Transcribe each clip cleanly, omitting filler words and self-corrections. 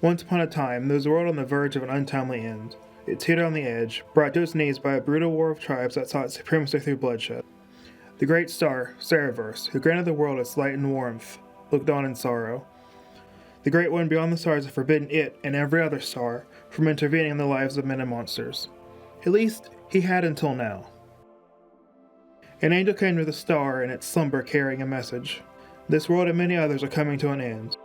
Once upon a time, there was a world on the verge of an untimely end. It teetered on the edge, brought to its knees by a brutal war of tribes that sought supremacy through bloodshed. The great star, Seruverse, who granted the world its light and warmth, looked on in sorrow. The great one beyond the stars had forbidden it and every other star from intervening in the lives of men and monsters. At least, he had until now. An angel came to the star in its slumber carrying a message. This world and many others are coming to an end,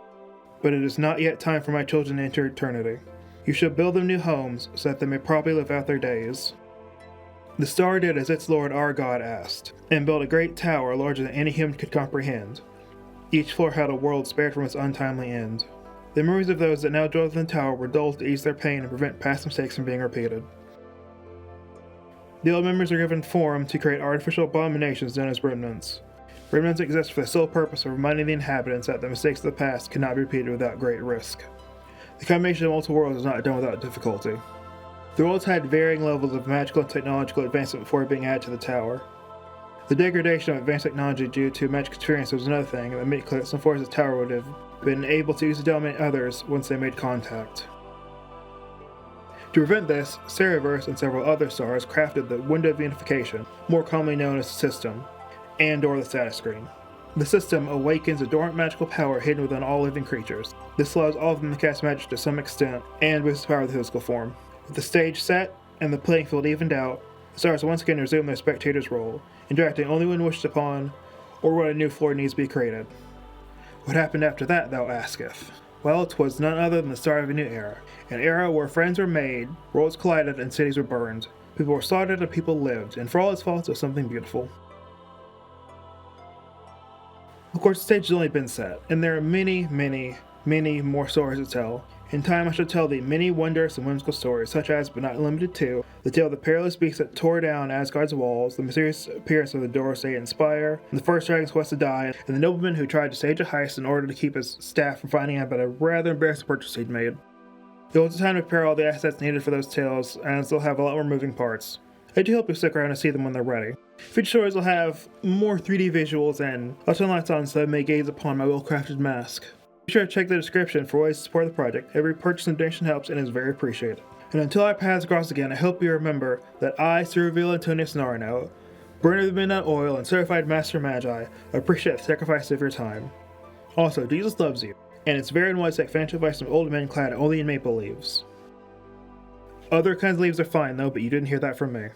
but it is not yet time for my children to enter eternity. You shall build them new homes so that they may properly live out their days. The star did as its lord our God asked, and built a great tower larger than any human could comprehend. Each floor held a world spared from its untimely end. The memories of those that now dwelt in the tower were dulled to ease their pain and prevent past mistakes from being repeated. The old memories are given form to create artificial abominations known as remnants. Remnants exist for the sole purpose of reminding the inhabitants that the mistakes of the past cannot be repeated without great risk. The combination of multiple worlds is not done without difficulty. The worlds had varying levels of magical and technological advancement before being added to the tower. The degradation of advanced technology due to magic experience was another thing that made it clear that some forces of the tower would have been able to use to dominate others once they made contact. To prevent this, Seruverse and several other stars crafted the Window of Unification, more commonly known as the System, and/or the status screen. The System awakens a dormant magical power hidden within all living creatures. This allows all of them to cast magic to some extent, and boosts the power of the physical form. With the stage set and the playing field evened out, the stars once again resume their spectator's role, interacting only when wished upon, or when a new floor needs to be created. What happened after that, thou asketh? Well, 'twas none other than the start of a new era. An era where friends were made, worlds collided, and cities were burned. People were slaughtered and people lived, and for all its faults, it was something beautiful. Of course, the stage has only been set, and there are many more stories to tell. In time, I shall tell thee many wondrous and whimsical stories, such as, but not limited to, the tale of the perilous beast that tore down Asgard's walls, the mysterious appearance of the door of Satan's spire, the first dragon's quest to die, and the nobleman who tried to stage a heist in order to keep his staff from finding out about a rather embarrassing purchase he'd made. It was time to prepare all the assets needed for those tales, and they'll have a lot more moving parts. I do hope you stick around to see them when they're ready. Future stories will have more 3D visuals, and I'll turn lights on so they may gaze upon my well-crafted mask. Be sure to check the description for ways to support the project. Every purchase and donation helps and is very appreciated. And until our paths cross again, I hope you remember that I, Seruviel Antonius Narrano, burner of the midnight oil and certified master magi, appreciate the sacrifice of your time. Also, Jesus loves you, and it's very unwise to take financial advice from old men clad only in maple leaves. Other kinds of leaves are fine though, but you didn't hear that from me.